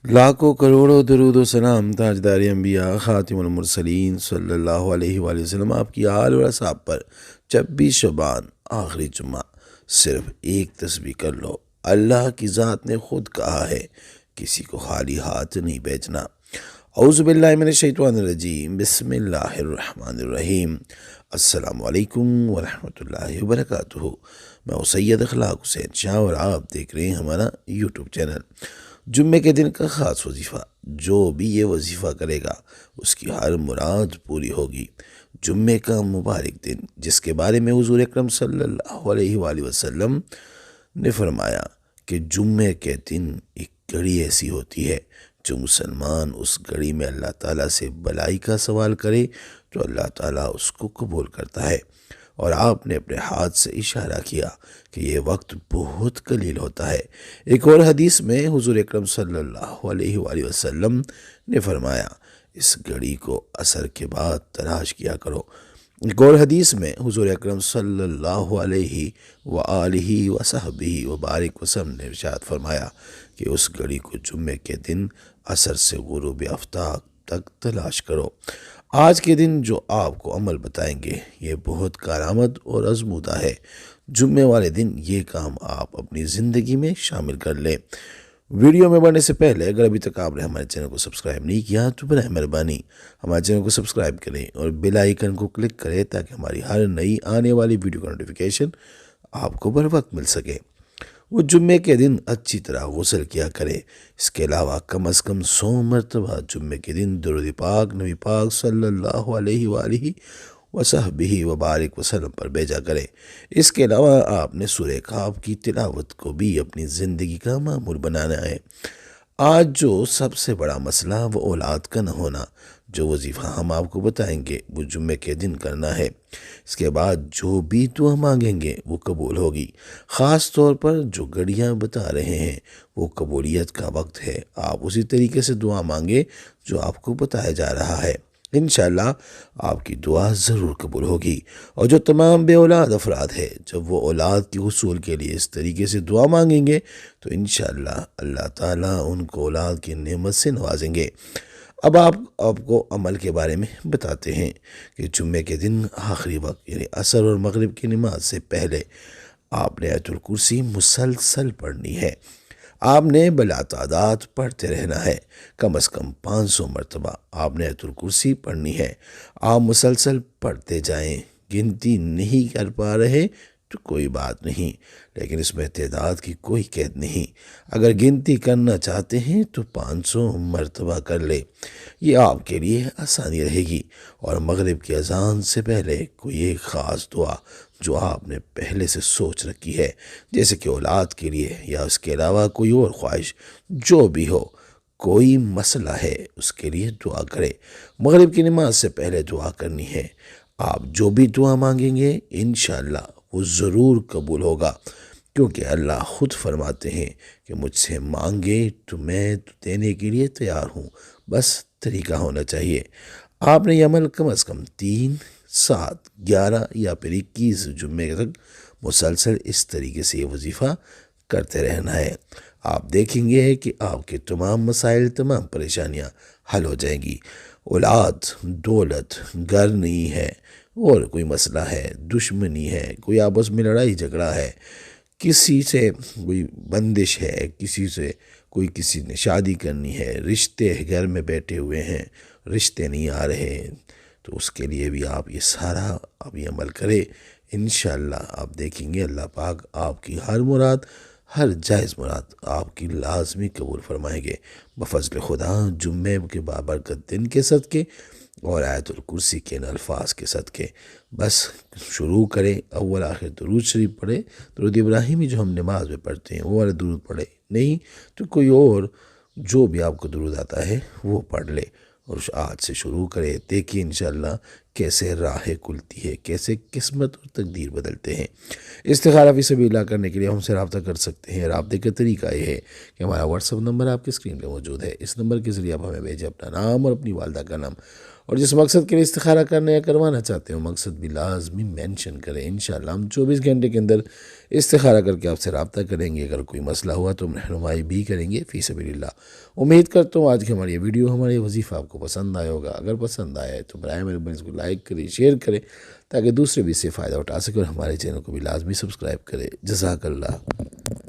لاکھوں کروڑوں درود و سلام تاجدار انبیاء خاتم المرسلین صلی اللہ علیہ وآلہ وسلم آپ کی آل و اصحاب پر 26 شعبان آخری جمعہ صرف ایک تسبیح کر لو۔ اللہ کی ذات نے خود کہا ہے کسی کو خالی ہاتھ نہیں بھیجنا۔ اعوذ باللہ من الشیطان الرجیم، بسم اللہ الرحمن الرحیم۔ السلام علیکم ورحمۃ اللہ وبرکاتہ۔ میں سید اخلاق حسین شاہ اور آپ دیکھ رہے ہیں ہمارا یوٹیوب چینل۔ جمعے کے دن کا خاص وظیفہ، جو بھی یہ وظیفہ کرے گا اس کی ہر مراد پوری ہوگی۔ جمعے کا مبارک دن جس کے بارے میں حضور اکرم صلی اللہ علیہ وآلہ وسلم نے فرمایا کہ جمعے کے دن ایک گھڑی ایسی ہوتی ہے جو مسلمان اس گھڑی میں اللہ تعالیٰ سے بھلائی کا سوال کرے تو اللہ تعالیٰ اس کو قبول کرتا ہے، اور آپ نے اپنے ہاتھ سے اشارہ کیا کہ یہ وقت بہت قلیل ہوتا ہے۔ ایک اور حدیث میں حضور اکرم صلی اللہ علیہ وآلہ وسلم نے فرمایا اس گھڑی کو عصر کے بعد تلاش کیا کرو۔ ایک اور حدیث میں حضور اکرم صلی اللہ علیہ وآلہ وصحبہ وبارک وسلم نے ارشاد فرمایا کہ اس گھڑی کو جمعے کے دن عصر سے غروب آفتاب تک تلاش کرو۔ آج کے دن جو آپ کو عمل بتائیں گے یہ بہت کارآمد اور آزمودہ ہے۔ جمعے والے دن یہ کام آپ اپنی زندگی میں شامل کر لیں۔ ویڈیو میں بڑھنے سے پہلے اگر ابھی تک آپ نے ہمارے چینل کو سبسکرائب نہیں کیا تو براہ مہربانی ہمارے چینل کو سبسکرائب کریں اور بیل آئیکن کو کلک کریں تاکہ ہماری ہر نئی آنے والی ویڈیو کا نوٹیفیکیشن آپ کو بر وقت مل سکے۔ وہ جمعے کے دن اچھی طرح غسل کیا کرے۔ اس کے علاوہ کم از کم 100 مرتبہ جمعے کے دن درود پاک نبی پاک صلی اللہ علیہ وآلہ وصحبہ وبارک وسلم پر بھیجا کرے۔ اس کے علاوہ آپ نے سورہ کہف کی تلاوت کو بھی اپنی زندگی کا معمول بنانا ہے۔ آج جو سب سے بڑا مسئلہ وہ اولاد کا نہ ہونا، جو وظیفہ ہم آپ کو بتائیں گے وہ جمعے کے دن کرنا ہے۔ اس کے بعد جو بھی دعا مانگیں گے وہ قبول ہوگی۔ خاص طور پر جو گھڑیاں بتا رہے ہیں وہ قبولیت کا وقت ہے۔ آپ اسی طریقے سے دعا مانگے جو آپ کو بتایا جا رہا ہے، انشاءاللہ آپ کی دعا ضرور قبول ہوگی۔ اور جو تمام بے اولاد افراد ہے جب وہ اولاد کی حصول کے لیے اس طریقے سے دعا مانگیں گے تو انشاءاللہ اللہ تعالیٰ ان کو اولاد کی نعمت سے نوازیں گے۔ اب آپ کو عمل کے بارے میں بتاتے ہیں کہ جمعے کے دن آخری وقت یعنی عصر اور مغرب کی نماز سے پہلے آپ نے آیت الکرسی مسلسل پڑھنی ہے۔ آپ نے بلا تعداد پڑھتے رہنا ہے، کم از کم 500 مرتبہ آپ نے آیت الکرسی پڑھنی ہے۔ آپ مسلسل پڑھتے جائیں، گنتی نہیں کر پا رہے تو کوئی بات نہیں، لیکن اس میں تعداد کی کوئی قید نہیں۔ اگر گنتی کرنا چاہتے ہیں تو 500 مرتبہ کر لے، یہ آپ کے لیے آسانی رہے گی۔ اور مغرب کی اذان سے پہلے کوئی ایک خاص دعا جو آپ نے پہلے سے سوچ رکھی ہے، جیسے کہ اولاد کے لیے یا اس کے علاوہ کوئی اور خواہش جو بھی ہو، کوئی مسئلہ ہے اس کے لیے دعا کرے۔ مغرب کی نماز سے پہلے دعا کرنی ہے۔ آپ جو بھی دعا مانگیں گے انشاءاللہ وہ ضرور قبول ہوگا، کیونکہ اللہ خود فرماتے ہیں کہ مجھ سے مانگے تو میں دینے کے لیے تیار ہوں، بس طریقہ ہونا چاہیے۔ آپ نے یہ عمل کم از کم 3، 7، 11 یا پھر 21 جمعے تک مسلسل اس طریقے سے یہ وظیفہ کرتے رہنا ہے۔ آپ دیکھیں گے کہ آپ کے تمام مسائل، تمام پریشانیاں حل ہو جائیں گی۔ اولاد، دولت، گھر نہیں ہے، اور کوئی مسئلہ ہے، دشمنی ہے، کوئی آپس میں لڑائی جھگڑا ہے، کسی سے کوئی بندش ہے، کسی نے شادی کرنی ہے، رشتے گھر میں بیٹھے ہوئے ہیں، رشتے نہیں آ رہے، تو اس کے لیے بھی آپ یہ سارا ابھی عمل کریں۔ انشاءاللہ آپ دیکھیں گے اللہ پاک آپ کی ہر مراد، ہر جائز مراد آپ کی لازمی قبول فرمائیں گے بفضل خدا، جمعے کے بابرکت دن کے صدقے اور آیت الکرسی کے ان الفاظ کے صدقے۔ بس شروع کریں، اول آخر درود شریف پڑھیں، درود ابراہیمی جو ہم نماز میں پڑھتے ہیں وہ والا درود پڑھیں، نہیں تو کوئی اور جو بھی آپ کو درود آتا ہے وہ پڑھ لے، اور آج سے شروع کرے۔ دیکھیے انشاءاللہ کیسے راہ کھلتی ہے، کیسے قسمت اور تقدیر بدلتے ہیں۔ استخارہ فی سبیل اللہ کرنے کے لیے ہم سے رابطہ کر سکتے ہیں۔ رابطے کا طریقہ یہ ہے کہ ہمارا واٹس ایپ نمبر آپ کی اسکرین پہ موجود ہے۔ اس نمبر کے ذریعے آپ ہمیں بھیجیں اپنا نام اور اپنی والدہ کا نام، اور جس مقصد کے لیے استخارہ کرنے یا کروانا چاہتے ہو مقصد بھی لازمی مینشن کریں۔ انشاءاللہ ہم 24 گھنٹے کے اندر استخارہ کر کے آپ سے رابطہ کریں گے۔ اگر کوئی مسئلہ ہوا تو ہم رہنمائی بھی کریں گے فی سبیل اللہ۔ امید کرتا ہوں آج کی ہماری یہ ویڈیو، ہمارے وظیفہ آپ کو پسند آیا ہوگا۔ اگر پسند آیا ہے تو برائے مہربانی اس کو لائک کریں، شیئر کریں تاکہ دوسرے بھی اس سے فائدہ اٹھا سکیں، اور ہمارے چینل کو بھی لازمی سبسکرائب کریں۔ جزاک اللہ۔